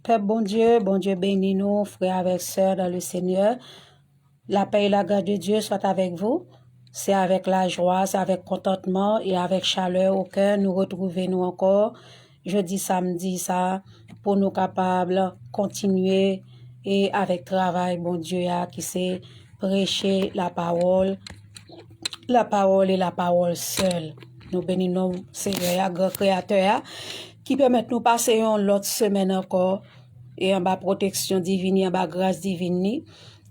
Père bon Dieu bénis nous, frères avec sœurs dans le Seigneur. La paix et la grâce de Dieu soient avec vous. C'est avec la joie, c'est avec contentement et avec chaleur au cœur nous retrouver nous encore jeudi, samedi, ça, pour nous capables continuer et avec travail, bon Dieu, qui sait prêcher la parole et la parole seule. Nous bénissons Seigneur, grand créateur, qui permet de nous passer l'autre semaine encore et en bas protection divine, en bas grâce divine.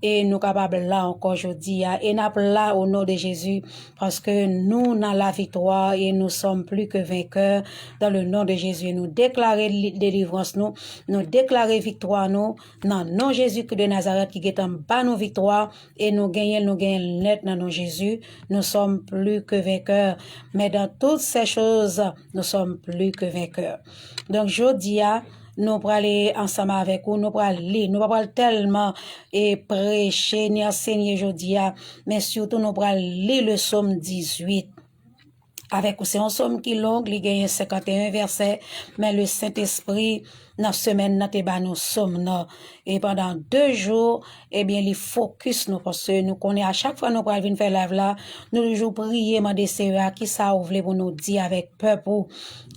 Et nous capables là encore aujourd'hui, et nous là au nom de Jésus, parce que nous, dans la victoire, et nous sommes plus que vainqueurs dans le nom de Jésus. Nous déclarer délivrance, nous déclarer victoire, nous, dans le nom de Jésus de Nazareth, qui est en bas nos victoires, et nous gagnons net dans nos Jésus. Nous sommes plus que vainqueurs. Mais dans toutes ces choses, nous sommes plus que vainqueurs. Donc, aujourd'hui, nous pour aller ensemble avec vous, nous pour aller, nous pas tellement et prêcher ni enseigner aujourd'hui, mais surtout nous pour aller le psaume 18. Avec vous, c'est un psaume qui est long, il gagne 51 versets, mais le Saint-Esprit, dans la semaine, nous te nous sommes, et pendant 2 jours, eh bien, il focus nous, parce que nous connaissons à chaque fois nous pour venir faire live là, nous toujours prier, demander Seigneur, qui ça vous voulez pour nous dire avec peuple,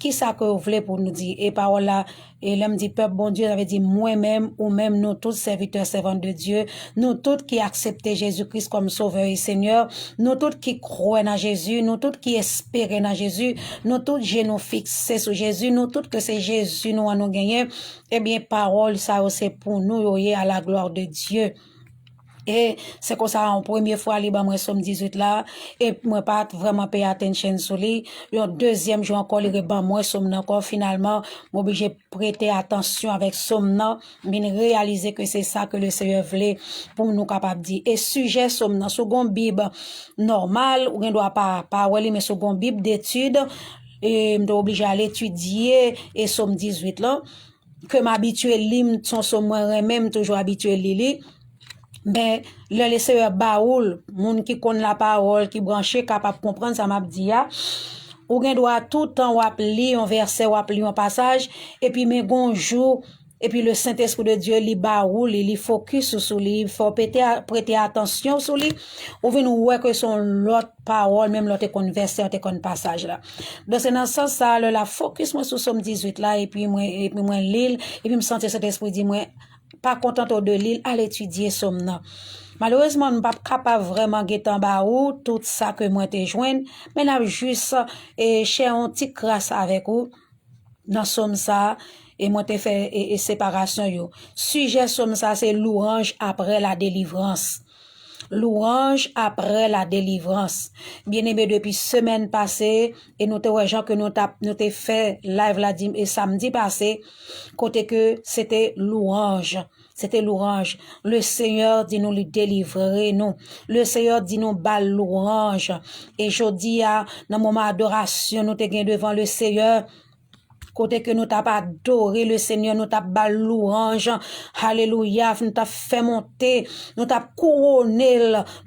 qui ça que vous voulez pour nous dire, et par là, et l'homme dit peuple, bon Dieu, avait dit moi-même, ou même nous tous serviteurs, servantes de Dieu, nous tous qui acceptons Jésus-Christ comme sauveur et Seigneur, nous tous qui croyons en Jésus, nous tous qui espérons en Jésus, nous tous genoux fixés sur Jésus, nous tous que c'est Jésus nous à nous gagner, eh bien, parole, ça c'est pour nous, à la gloire de Dieu. Et c'est comme ça, en première fois, moi, somme 18 là, et moi, pas vraiment payer attention sur lui. Le deuxième jour encore, il ban moi, somme encore, finalement, m'obligé prêter attention avec somme nan, mais réaliser que c'est ça que le Seigneur voulait pour nous capables de dire. Et sujet somme nan, second Bible normal, ou on doit pas parler, mais second Bible d'études, et m'doit obligé à l'étudier, et somme 18 là, que m'habitué lim, son somme moi, même toujours habitué lili. Ben, le laisseur baoul, moun qui connaît la parole, qui branché, capable de comprendre ça m'a dit, ou gen doit tout le temps, ou lire un verset, ou lire un passage, et puis, mais gonjou, et puis le Saint-Esprit de Dieu, li baoul, li focus sur lui, il faut prêter attention sur lui, ou vin nous ouais que son l'autre parole, même l'autre verset, l'autre passage là. Donc, c'est dans ce sens, ça, la focus, moi, sur Somme 18 là, et puis, moi, l'île, et puis, me sentir cet esprit dit, moi, pas content de l'île, à l'étudier somme nan. Malheureusement, nous pas capable vraiment guetter en bas ou tout ça que moi te joindre, mais n'a juste et chez un petit grâce avec vous dans somme ça et moi te fait et séparation yo. Sujet somme ça c'est louange après la délivrance. Louange après la délivrance. Bien-aimé, depuis semaine passée, et nous te gens que nous t'ai fait live là et samedi passé, côté que c'était louange. C'était louange. Le Seigneur dit nous le délivrer, nous. Le Seigneur dit nous bal louange. Et je dis dans moment adoration, nous te gain devant le Seigneur. Côté que nous t'a pas adoré le Seigneur, nous t'a bal louange, alléluia, nous t'a fait monter, nous t'a couronné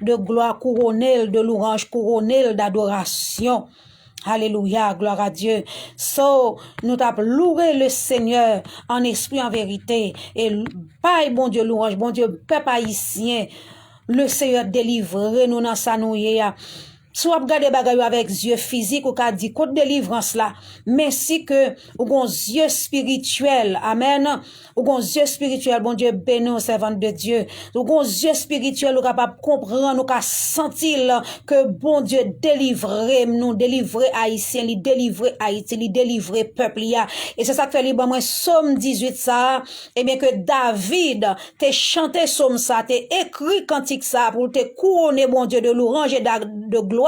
de gloire, couronné de louange, couronné d'adoration. Alléluia, gloire à Dieu. So, nous t'a loué le Seigneur en esprit, en vérité. Et pas bon Dieu louange, bon Dieu, peuple haïtien, le Seigneur délivre nous dans sa nouille. Soit regarder bagay avec yeux physiques ou qu'a dit côté délivrance là, mais si que ou gon yeux spirituel, amen, ou gon yeux spirituel, bon Dieu béni servant de Dieu, ou gon yeux spirituel ou capable comprendre ou qu'a sentir que bon Dieu délivrer nous, délivrer haïtien, li délivrer Haïti, li délivrer peuple ya. Et c'est ça que fait libre moi Somme 18 ça, et bien que David te chanté Somme ça, te écrit cantique ça pour te couronner bon Dieu de louange et de gloire.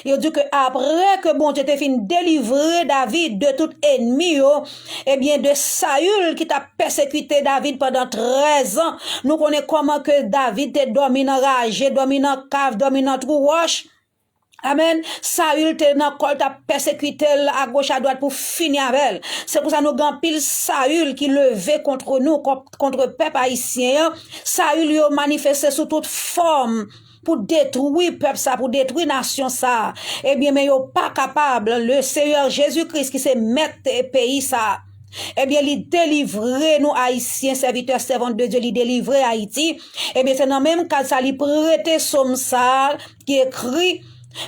Il dit que après que bon Dieu te fin délivrer David de tout ennemi, eh bien de Saül qui t'a persécuté David pendant 13 ans. Nous connaissons comment que David te dominant rage, dominant cave, dominant trou roche. Amen. Saül te nan kol t'a persécuté à gauche à droite pour finir avec elle. C'est pour ça nous grand pile Saül qui levé contre nous, contre peuple haïtien. Saül yo manifesté sous toute forme pour détruire peuple ça, pour détruire nation ça. Eh bien, mais yo pas capable, le Seigneur Jésus-Christ qui se mettre pays ça. Eh bien, il délivre nous, Haïtiens, serviteurs, servantes de Dieu, il délivre Haïti. Eh bien, c'est dans le même cas, ça, il prête somme ça, qui écrit,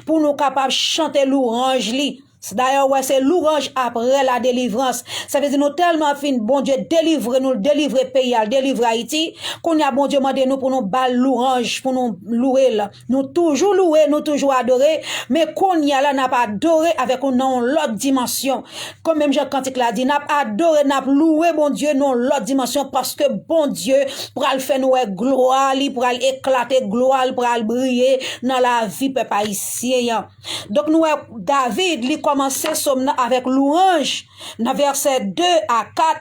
pour nous capables de chanter l'orange, li. D'ailleurs, ouais, c'est l'orange après la délivrance. Ça veut dire, nous tellement fin, bon Dieu, délivrer pays, délivrer Haïti, qu'on y a bon Dieu demandé nous pour nous balle l'orange, pour nous louer là. Nous toujours louer, nous toujours adorer, mais qu'on y a là, n'a pas adoré avec non l'autre dimension. Comme même Jean Cantique l'a dit, n'a pas adoré, n'a pas loué, bon Dieu, non l'autre dimension, parce que bon Dieu, pour le faire nous gloire, pour éclater gloire, pour briller dans la vie, peuple haïtien. Donc, nous, David, lui, commencé somme avec louange, dans verset 2 à 4,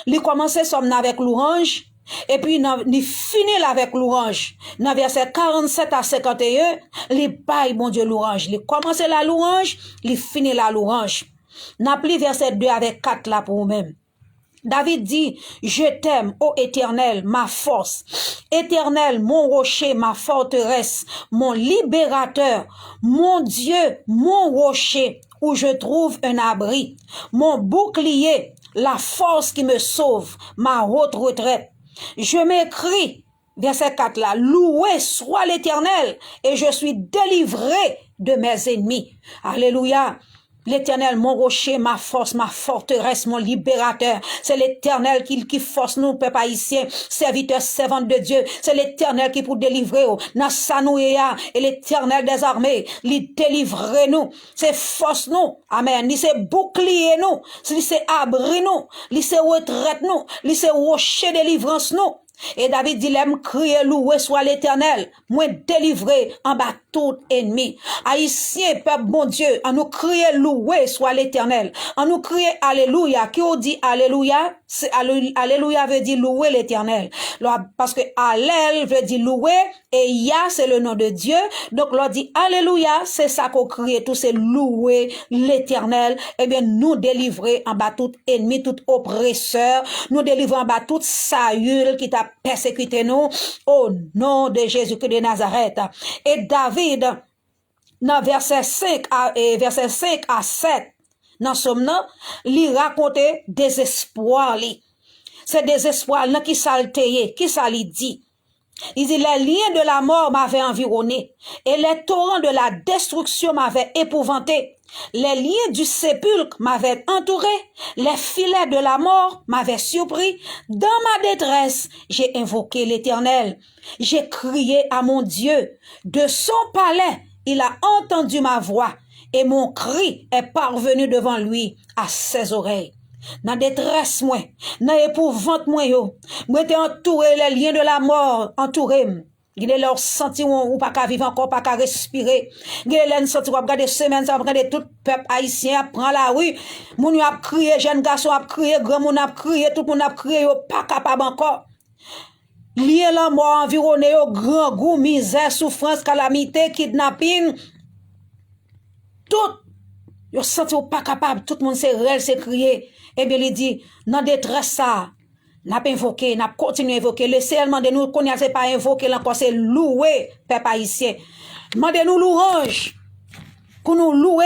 il commencé somme avec louange, et puis il finit avec louange. Dans verset 47 à 51, il baille, bon Dieu, louange. Il commence la louange, il finit la louange. N'a plus verset 2 avec 4 là pour vous-même. David dit, je t'aime, ô Éternel, ma force. Éternel, mon rocher, ma forteresse, mon libérateur, mon Dieu, mon rocher, où je trouve un abri, mon bouclier, la force qui me sauve, ma haute retraite. Je m'écris, verset 4 là, loué soit l'Éternel, et je suis délivré de mes ennemis. Alléluia. L'Éternel, mon rocher, ma force, ma forteresse, mon libérateur. C'est l'Éternel qui force nous, peuple haïtien, serviteurs, servantes de Dieu. C'est l'Éternel qui pour délivrer nous. Nassanouéa et l'Éternel des armées. Il délivre nous. C'est force nous. Amen. Il c'est bouclier nous. Il c'est abri nous. Il c'est retraite nous. Il c'est rocher délivrance nous. Et David dit, l'aime crier loué soit l'Éternel, moi délivré en bas tout ennemi. Haïtien, peuple bon Dieu, en nous crier loué soit l'Éternel, en nous crier alléluia. Qui on dit alléluia? Alléluia veut dire louer l'Éternel. Parce que Allel veut dire louer et Ya c'est le nom de Dieu. Donc l'on dit alléluia, c'est ça qu'on crie tout, c'est louer l'Éternel. Eh bien nous délivrer en bas tout ennemi, tout oppresseur, nous délivrer en bas tout Saül qui t'a persécuté nous au nom de Jésus-Christ de Nazareth. Et David, dans verset 5 à 7, dans somme nan, li raconte désespoir li. C'est désespoir nan qui salteye, qui ça li dit. Il dit, les liens de la mort m'avaient environné et les torrents de la destruction m'avaient épouvanté. Les liens du sépulcre m'avaient entouré, les filets de la mort m'avaient surpris. Dans ma détresse, j'ai invoqué l'Éternel. J'ai crié à mon Dieu. De son palais, il a entendu ma voix et mon cri est parvenu devant lui à ses oreilles. Dans détresse moi, dans épouvante moi yo, moi t'ai entouré les liens de la mort, entouré. Il est leur senti ou pas qu'à vivre encore, pas qu'à respirer. Il est leur senti ou pas regarder semaine, ça regarder tout peuple haïtien prend la rue. Moun a crié, jeune garçon a crié, grand moun a crié, tout moun a crié, pas capable encore. Lié la mort environné au grand goût, misère, souffrance, calamité, kidnapping. Tout, yo senti ou pas capable, tout le monde s'est réel, s'est crié. Eh bien, il dit, dans détresse ça, n'a pas invoqué, n'a continué à invoquer. Le seulement de nous, qu'on n'y a pas invoqué, encore c'est louer, peuple haïtien. Demandez-nous louange, qu'on nous loue.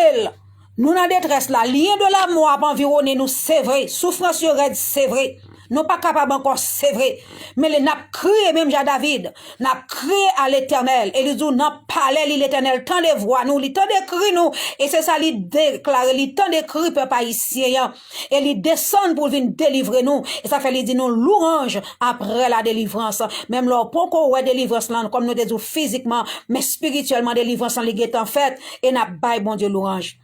Nous, dans détresse là, lien de la mort environné nous, c'est vrai. Souffrance sur raide, c'est vrai. Nous pas capables encore, c'est vrai. Mais les n'a crié même à David, n'a crié à l'Éternel. Et les ont parlé l'Éternel, tant de voix nous, tant de cris nous. Et c'est ça, il déclare, il tant de cris peuple haïtien. Et il descend pour venir délivrer nous. Et ça fait, il dit nous louange après la délivrance. Même leur pourquoi ouais délivrance là, comme nous disons physiquement, mais spirituellement délivrance en est en fait. Et n'a pas bon Dieu louange.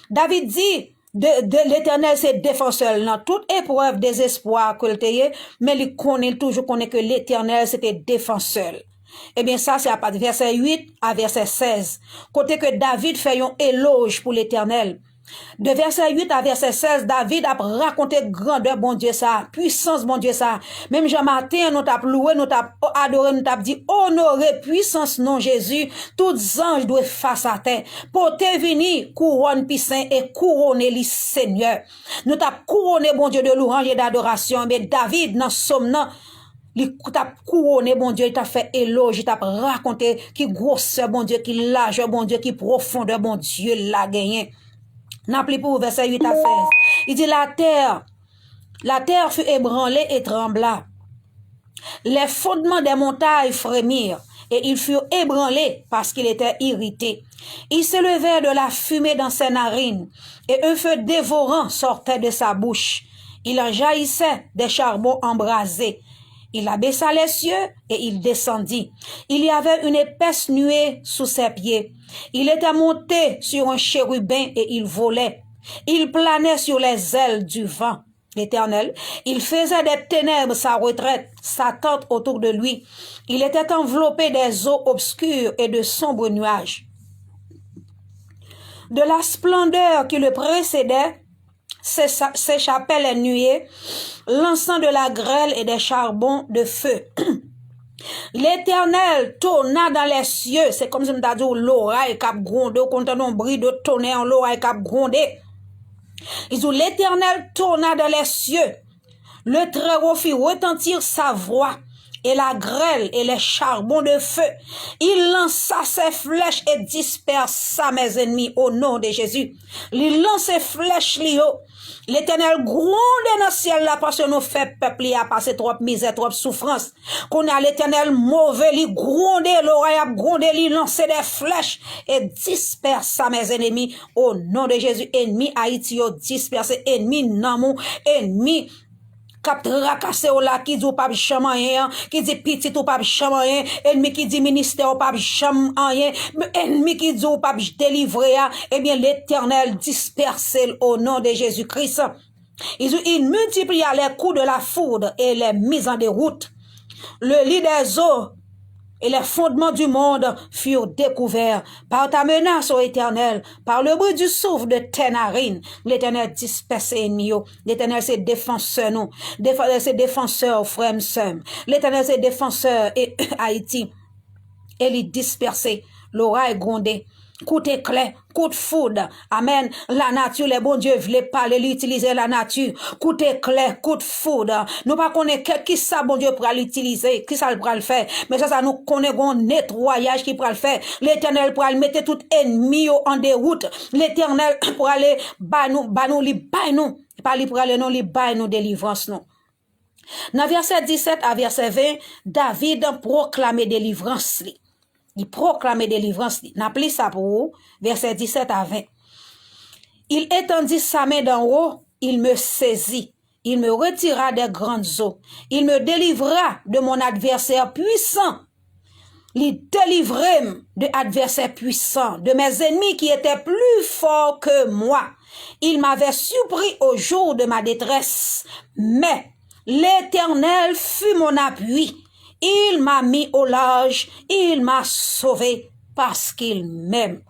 David dit, de l'Éternel c'est défenseur dans toute épreuve désespoir que le mais il connaît toujours que l'Éternel c'était défenseur. Eh bien ça c'est à partir de verset 8 à verset 16 côté que David fait un éloge pour l'Éternel. De verset 8 à verset 16, David a raconté grandeur bon Dieu ça, puissance bon Dieu ça. Même Jean-Martin, nous t'a loué, nous t'a adoré, nous t'a dit, honoré puissance non Jésus, tous anges doivent face à terre. Pour te venir, couronne puissant et couronner le Seigneur. Nous t'a couronné bon Dieu de louange et d'adoration. Mais David, dans somme, il t'a couronné, bon Dieu, il t'a fait éloge, il t'a raconté qui grosseur, bon Dieu, qui largeur, bon Dieu, qui profondeur, bon Dieu, l'a gagné. N'a plus pour verset 8 à 16. Il dit la terre La terre fut ébranlée et trembla. Les fondements des montagnes frémirent et ils furent ébranlés parce qu'il était irrité. Il s'élevait de la fumée dans ses narines et un feu dévorant sortait de sa bouche. Il en jaillissait des charbons embrasés. Il abaissa les cieux et il descendit. Il y avait une épaisse nuée sous ses pieds. Il était monté sur un chérubin et il volait. Il planait sur les ailes du vent. L'Éternel, il faisait des ténèbres sa retraite, sa tente autour de lui. Il était enveloppé des eaux obscures et de sombres nuages. De la splendeur qui le précédait, s'échappaient les nuées, l'encens de la grêle et des charbons de feu. L'Éternel tourna dans les cieux. C'est comme si on t'a dit l'oreille cap grondé, quand on bruit de tonnerre, l'oreille cap grondé. Il dit l'Éternel tourna dans les cieux. Le Très-Haut fit retentir sa voix et la grêle et les charbons de feu. Il lança ses flèches et dispersa mes ennemis au nom de Jésus. Il lance ses flèches li haut. L'Éternel gronde dans le ciel là parce que nous fait peuple à passer trop misère, trop souffrance. Qu'on a l'Éternel mauvais, il gronde, l'oreille a grondé, il lance des flèches et dispersa mes ennemis au nom de Jésus. Ennemi Haïti, dispersé, ennemi Namou, ennemi Cap tracasser ou là qui dit ou pas rien, qui dit petit ou pas rien, ennemi qui dit ministère ou pas rien, ennemi qui dit ou pas délivrer, eh bien l'Éternel disperse au nom de Jésus-Christ. Il multiplia les coups de la foudre et les mises en déroute. Le lit des eaux et les fondements du monde furent découverts par ta menace, ô Éternel, par le bruit du souffle de tes narines. L'Éternel disperse ennemis. L'Éternel c'est défenseur nous. C'est défenseur frère sœur. L'Éternel c'est défenseur et Haïti. Et il disperse l'oreille grondée. Coup d'éclair, coup de foudre. Amen. La nature, les bons dieux voulaient parler, l'utiliser la nature. Coup d'éclair, coup de foudre. Nous pas connaissons qui ça, bon Dieu, pour l'utiliser, qui ça le faire. Mais ça, nous connaissons un nettoyage qui pourra le faire. L'Éternel pour mettre tout ennemi en déroute. L'Éternel pour aller, bah nous, pas lui pour aller, non, li bah nous délivrance, non. Dans verset 17 à verset 20, David proclamait délivrance, li. Il proclamait délivrance. N'appelez ça pour vous. Verset 17 à 20. Il étendit sa main d'en haut, il me saisit. Il me retira des grandes eaux. Il me délivra de mon adversaire puissant. Il délivrait de adversaires puissants, de mes ennemis qui étaient plus forts que moi. Il m'avait surpris au jour de ma détresse. Mais l'Éternel fut mon appui. Il m'a mis au large, il m'a sauvé parce qu'il m'aime.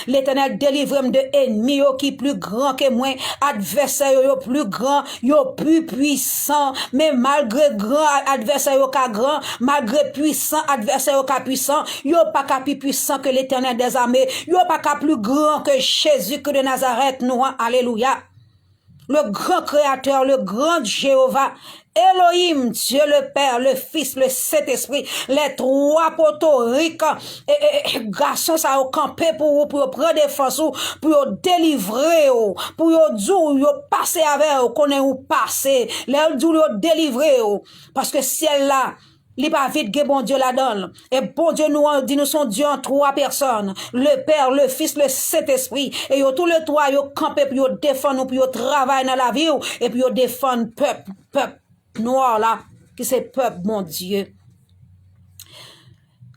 L'Éternel délivre de ennemis qui plus grand que moi, adversaire yo plus grand, yo plus puissant, mais malgré grand adversaire yo ka grand, malgré puissant adversaire yo ka puissant, yo pas ka plus puissant que l'Éternel des armées, yo pas ka plus grand que Jésus que de Nazareth, nous, alléluia. Le grand créateur, le grand Jéhovah, Elohim, Dieu le Père, le Fils, le Saint-Esprit, les trois potoriques, garçons ça au campé pour prendre défense, pour délivrer, pour dire, passer avec, qu'on est ou passer, les délivrer, parce que ciel là, il pas vite que bon Dieu la donne. Et bon Dieu nous dit nous sommes Dieu en trois personnes. Le Père, le Fils, le Saint-Esprit. Et yo tous les trois yo campé pour défendre nous, pour travailler dans la vie et pour défendre peuple noir là, qui c'est peuple mon Dieu.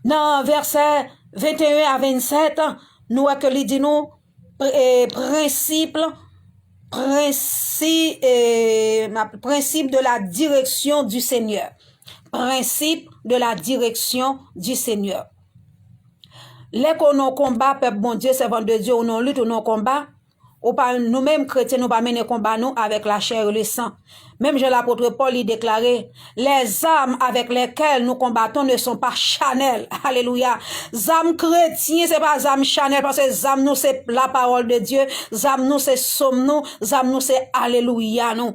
Dans verset 21 à 27, nous que lui dit nous principe de la direction du Seigneur. Principe de la direction du Seigneur. Les qu'on non combat, peuple bon Dieu, servant de Dieu, ou non lutte, ou non combat, ou pas nous-mêmes chrétiens, nous pas mener combat nous avec la chair et le sang. Même l'apôtre Paul y déclarait, les armes avec lesquelles nous combattons ne sont pas charnelles. Alléluia. Armes chrétiens, c'est pas armes charnelles, parce que armes nous c'est la parole de Dieu, armes nous c'est somme nous, armes nous c'est alléluia nous.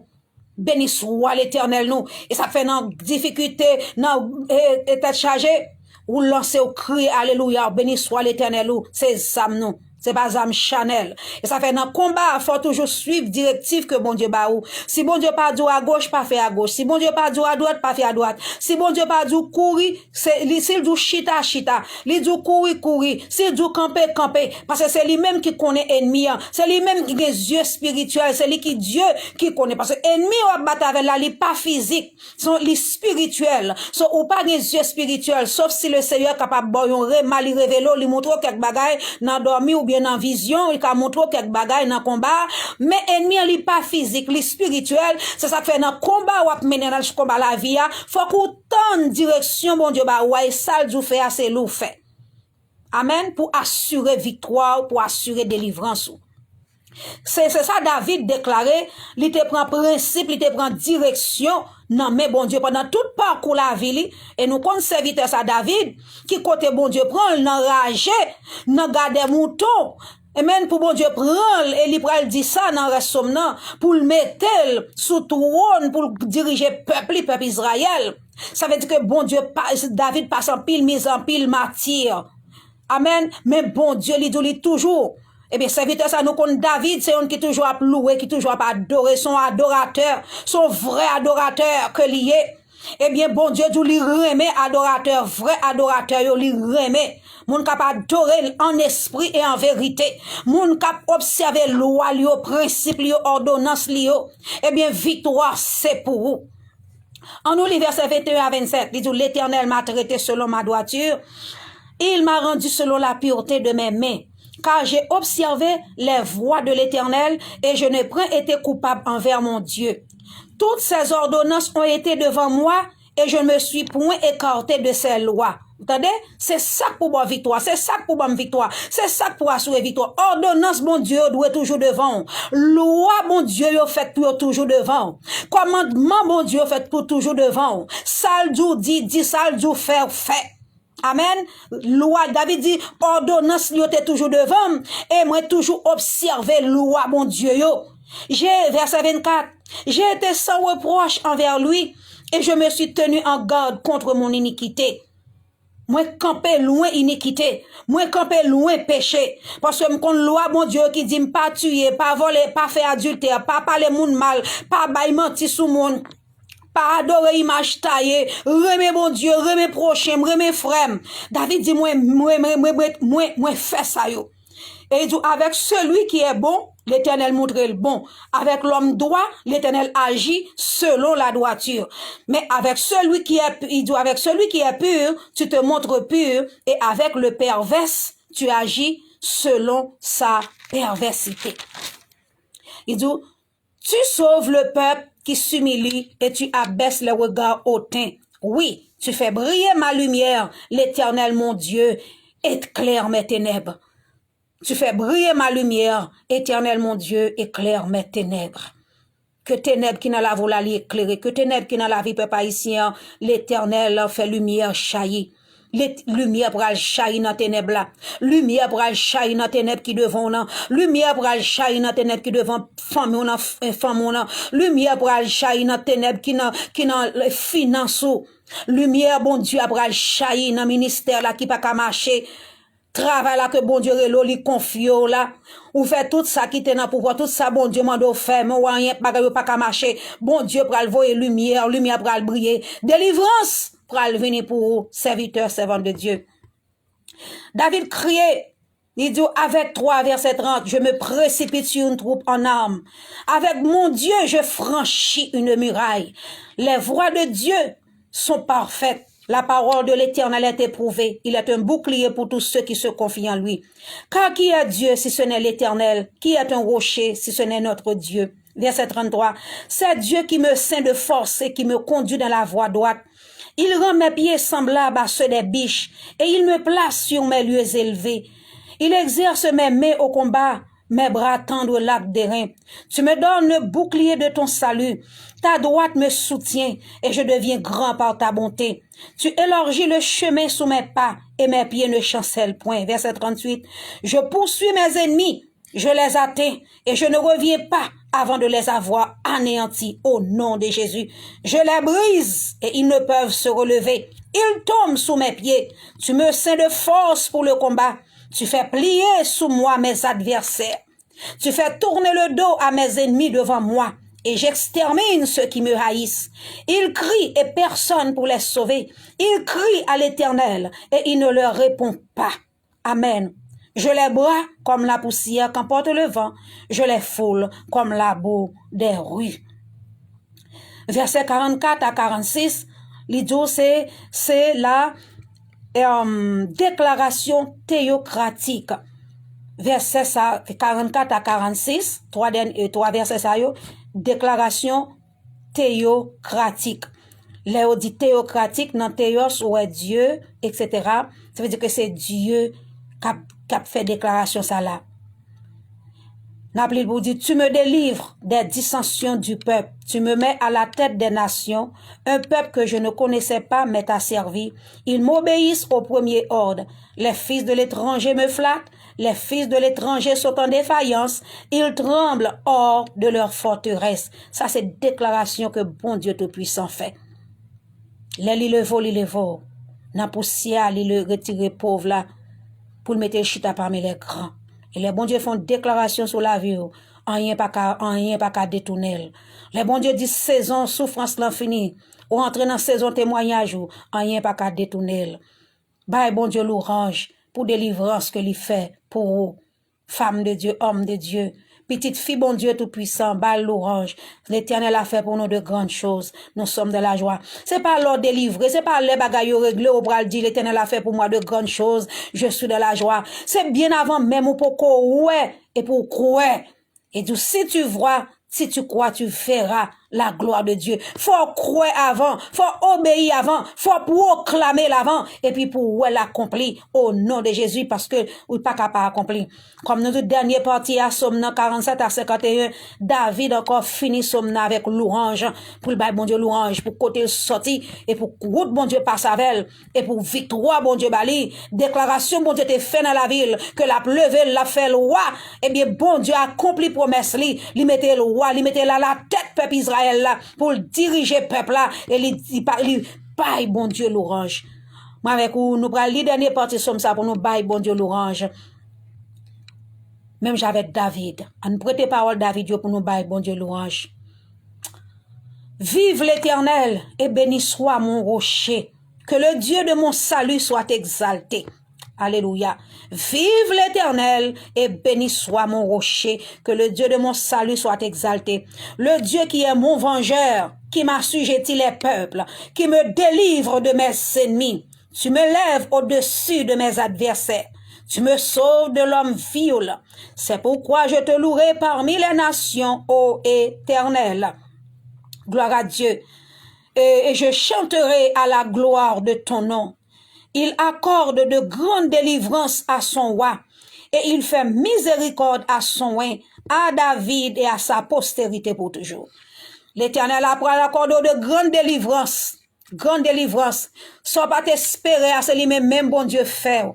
Béni soit l'Éternel nous. Et ça fait dans difficulté, dans tête chargée, ou lancer au cri, alléluia, béni soit l'Éternel nous, c'est âmes nous. C'est pas âme Chanel. Et ça fait dans le combat, faut toujours suivre directive que bon Dieu ba ou. Si bon Dieu pas dit à gauche, pas fait à gauche. Si bon Dieu pas dit à droite, pas fait à droite. Si bon Dieu pas dit courir, c'est s'il dit chita chita, il dit courir courir, s'il dit camper camper parce que c'est lui-même qui connaît ennemi, c'est lui-même qui a des yeux spirituels, c'est lui qui Dieu qui connaît parce que ennemi ou battre avec là, il pas physique, sont les spirituels. So ou pas des yeux spirituels sauf si le Seigneur capable bon mal révéler, lui montre quelque bagaille dans dormi ou bien dans vision, il a montré quelques bagailles dans combat, mais ennemi il pas physique, il spirituel, c'est ça que fait dans combat ou mener dans combat la vie, faut qu'on tende direction bon Dieu ba ouais ça du fait assez lou fait. Amen, pour assurer victoire, pour assurer délivrance. C'est ça David déclaré, il te prend principe, il te prend direction, non mais bon Dieu pendant tout parcours la vie et nous connaissons serviteur ça David qui côté bon Dieu prend l'enragé, nan garder mouton. Et même pour bon Dieu prendre et il pral dit ça dans reste somnan pour le mettre sous trône pour diriger peuple Israël. Ça veut dire que bon Dieu David passe en pile mise en pile martyr. Amen, mais bon Dieu lui dit toujours. Eh bien, serviteur, ça nous connaît David, c'est un qui toujours a loué, qui toujours a adoré, son adorateur, son vrai adorateur que lié. Eh bien, bon Dieu, tout lui remet adorateur, vrai adorateur, lui remet. Moun kap adorer en esprit et en vérité. Moun kap observer loi, li yo, principe, li yo, ordonnance, li yo. Eh bien, victoire, c'est pour vous. En nous, les versets 21 à 27, il dit, l'Éternel m'a traité selon ma droiture. Il m'a rendu selon la pureté de mes mains. Car j'ai observé les voies de l'Éternel et je n'ai point été coupable envers mon Dieu. Toutes ces ordonnances ont été devant moi et je ne me suis point écarté de ces lois. Vous entendez? C'est ça pour bonne victoire, c'est ça pour bonne victoire, c'est ça pour assurer victoire. Ordonnance, mon Dieu, doit toujours devant. Loi, mon Dieu, yo fait pour toujours devant. Commandement, mon Dieu, fait pour toujours devant. Saldou dit, saldou fait. Amen. Loi, David dit, ordonnance, yo te toujours devant. Et moi, toujours observer loi, mon Dieu, yo. Verset 24. J'ai été sans reproche envers lui et je me suis tenu en garde contre mon iniquité. Moi, camper loin iniquité. Moi, camper loin péché. Parce que m'kon loi, mon Dieu, qui dit pas tuer, pas voler, pas faire adultère, pas parler moun mal, pas bailler mentir sous moun. Pas adorer image taillée, remet mon Dieu, remet prochain, remet frère. David dit, moi, fais ça yo. Et il dit, avec celui qui est bon, l'Éternel montre le bon. Avec l'homme droit, l'Éternel agit selon la droiture. Mais avec celui qui est, il dit, avec celui qui est pur, tu te montres pur, et avec le pervers, tu agis selon sa perversité. Il dit, tu sauves le peuple qui s'humilie et tu abaisses les regards hautains. Oui, tu fais briller ma lumière, l'Éternel mon Dieu, éclaire mes ténèbres. Tu fais briller ma lumière, Éternel mon Dieu, éclaire mes ténèbres. Que ténèbres qui n'a la volée éclairer, que ténèbres qui n'a la vie peuple haïtien, l'Éternel fait lumière jaillir. Lumière pour aller jaillir dans ténèbres là. Lumière pour aller jaillir dans ténèbres qui devant là. Lumière pour aller jaillir dans ténèbres qui devant femme là. Lumière pour aller jaillir dans ténèbres qui dans les finances. Lumière bon Dieu pour aller jaillir dans ministère là qui pas qu'à marcher. Travail là que bon Dieu li confie là. Ou fait tout ça qui était dans pouvoir, tout ça bon Dieu mando faire, mais ou rien pas qu'à marcher. Bon Dieu pour aller voir lumière pour aller briller. Délivrance pour aller venir pour vous, serviteurs, servantes de Dieu. David criait, il dit, avec toi, verset 30, je me précipite sur une troupe en armes. Avec mon Dieu, je franchis une muraille. Les voies de Dieu sont parfaites. La parole de l'Éternel est éprouvée. Il est un bouclier pour tous ceux qui se confient en lui. Car qui est Dieu si ce n'est l'Éternel? Qui est un rocher si ce n'est notre Dieu? Verset 33. C'est Dieu qui me ceint de force et qui me conduit dans la voie droite. Il rend mes pieds semblables à ceux des biches et il me place sur mes lieux élevés. Il exerce mes mains au combat, mes bras tendent l'arc des reins. Tu me donnes le bouclier de ton salut. Ta droite me soutient et je deviens grand par ta bonté. Tu élargis le chemin sous mes pas et mes pieds ne chancellent point. Verset 38. Je poursuis mes ennemis, je les atteins et je ne reviens pas avant de les avoir anéantis au nom de Jésus. Je les brise et ils ne peuvent se relever. Ils tombent sous mes pieds. Tu me ceins de force pour le combat. Tu fais plier sous moi mes adversaires. Tu fais tourner le dos à mes ennemis devant moi. Et j'extermine ceux qui me haïssent. Ils crient et personne pour les sauver. Ils crient à l'Éternel et il ne leur répond pas. Amen. Je les broie comme la poussière qu'emporte le vent. Je les foule comme la boue des rues. Verset 44 à 46, l'idée c'est la déclaration théocratique. Verset 44 à 46, trois versets ça yo, déclaration théocratique. Léo dit théocratique, non théos ou est Dieu, etc. Ça veut dire que c'est Dieu qui a fait déclaration ça là. N'appelez pour dire, tu me délivres des dissensions du peuple, tu me mets à la tête des nations, un peuple que je ne connaissais pas mais t'a servi. Ils m'obéissent au premier ordre. Les fils de l'étranger me flattent, les fils de l'étranger sont en défaillance, ils tremblent hors de leur forteresse. Ça, c'est déclaration que bon Dieu Tout-Puissant fait. Les le vol, n'a poussière, le retirer pauvre là, pour le mettre le chita parmi les grands. Et les bons dieux font déclaration sur la vie, rien pas qu'à détourner. Les bons dieux disent saison souffrance l'infini, ou entrer dans saison témoignage, rien pas qu'à détourner. Bah, bon Dieu l'orange, pour délivrance que l'il fait, pour femme de Dieu, homme de Dieu. Petite fille, bon Dieu tout-puissant, balle l'orange. L'Éternel a fait pour nous de grandes choses. Nous sommes de la joie. C'est pas l'ordre délivré, c'est pas les bagailles réglés au bras dit l'Éternel a fait pour moi de grandes choses. Je suis de la joie. C'est bien avant même pour qu'on ouais et pour croire. Et donc, si tu vois, si tu crois, tu verras la gloire de Dieu. Faut croire avant, faut obéir avant, faut proclamer l'avant, et puis pour l'accomplir au nom de Jésus, parce que ou pas capable d'accomplir. Comme notre dernière partie à Somme 47 à 51, David encore fini Somme avec l'orange, pour le bail bon Dieu l'orange, pour côté sorti, et pour route bon Dieu passe avec elle, et pour victoire bon Dieu bali, déclaration bon Dieu te fait dans la ville, que la pleuve, la fait loi, et bien bon Dieu accompli promesse li mettait loi, li mettait là la tête peuple Israël là pour diriger peuple là et li bail bon Dieu l'orange. Moi avec ou nous pral li dernier partie somme ça pour nous bail bon Dieu l'orange. Même j'avais David, on prêter parole David pour nous bail bon Dieu l'orange. Vive l'Éternel et béni soit mon rocher, que le Dieu de mon salut soit exalté. Alléluia. Vive l'Éternel et béni soit mon rocher, que le Dieu de mon salut soit exalté. Le Dieu qui est mon vengeur, qui m'assujettit les peuples, qui me délivre de mes ennemis. Tu me lèves au-dessus de mes adversaires. Tu me sauves de l'homme violent. C'est pourquoi je te louerai parmi les nations, ô Éternel. Gloire à Dieu. Et je chanterai à la gloire de ton nom. Il accorde de grandes délivrances à son roi, et il fait miséricorde à son roi, à David et à sa postérité pour toujours. L'Éternel apprend l'accord de grandes délivrances. Grande délivrance. Soit pas t'espérer à celui même bon Dieu fait.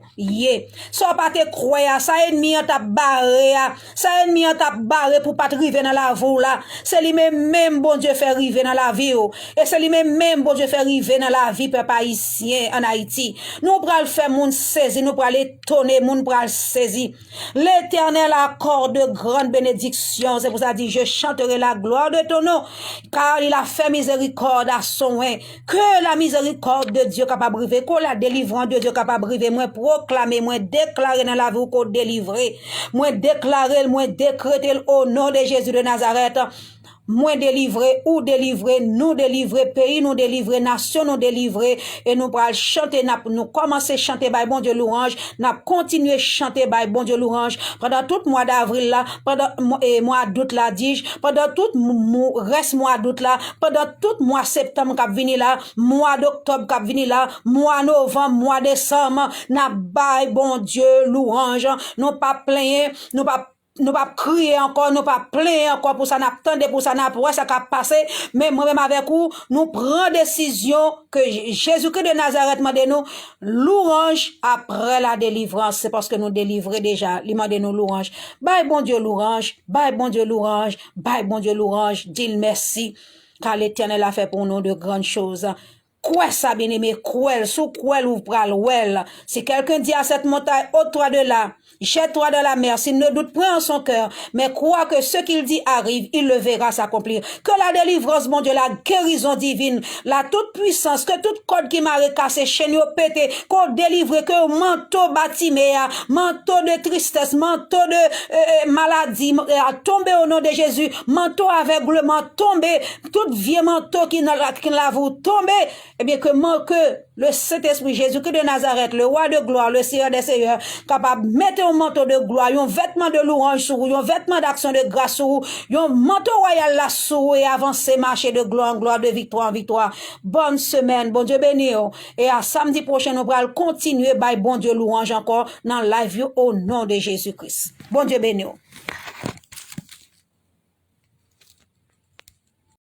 Soit pas te croire à ça ennemi en t'a barré. Ça ennemi en t'a barré pour pas te river dans la vie là. C'est lui même bon Dieu fait river dans la vie. Et c'est lui même bon Dieu fait river dans la vie peuple haïtien en Haïti. Nous pral faire moun saisi, nous pral étonner, moun pral saisi. L'Éternel accorde de grandes bénédictions. C'est pour ça dit je chanterai la gloire de ton nom car il a fait miséricorde à son roi. Que la miséricorde de Dieu capable briver, que la délivrance de Dieu capable briver, moi proclamer, moi déclarer dans la vie qu'on délivrer, moi déclarer, moi décréter au nom de Jésus de Nazareth. Moi délivrer ou délivrer, nous délivrer, pays nous délivrer, nation nous délivrer, et nous pral chanter, nous commencer chanter by bon Dieu louange, n'a continuer chanter by bon Dieu louange, pendant tout mois d'avril là, pendant mois d'août là, dis pendant tout reste mois d'août là, pendant tout mois septembre qui vini là, mois d'octobre qui vini là, mois novembre, mois décembre, n'a by bon Dieu louange, non pas plaigner, nous pas crier encore, nous pas plaindre encore pour ça, n'attendre pour ça, pour ça qu'a passé, mais moi-même avec vous, nous prenons décision que Jésus-Christ de Nazareth m'a dit nous, louange après la délivrance, c'est parce que nous délivrons déjà, il m'a dit nous louange, bye bon Dieu louange, bye bon Dieu louange, bye bon Dieu louange, dis merci, car l'Éternel a fait pour nous de grandes choses. quoi ça, bien-aimé, cruel, sous cruel ou pral, well. Si quelqu'un dit à cette montagne, ôte-toi de là, jette-toi de la mer, s'il ne doute point en son cœur, mais croit que ce qu'il dit arrive, il le verra s'accomplir. Que la délivrance, mon Dieu, la guérison divine, la toute puissance, que toute corde qui m'a cassé, chaîne pété, qu'on délivre, que manteau bâtimé, manteau de tristesse, manteau de maladie, tomber au nom de Jésus, manteau aveuglement, tomber, tout vieux manteau qui l'a vous tomber, eh bien que le Saint-Esprit Jésus de Nazareth, le roi de gloire, le Seigneur des seigneurs, capable de mettre un manteau de gloire, un vêtement de louange sur vous, un vêtement d'action de grâce sur vous, un manteau royal là sur vous et avancer, marcher de gloire en gloire, de victoire en victoire. Bonne semaine, bon Dieu béni. Et à samedi prochain, nous allons continuer, by bon Dieu louange encore dans live au nom de Jésus-Christ. Bon Dieu béni.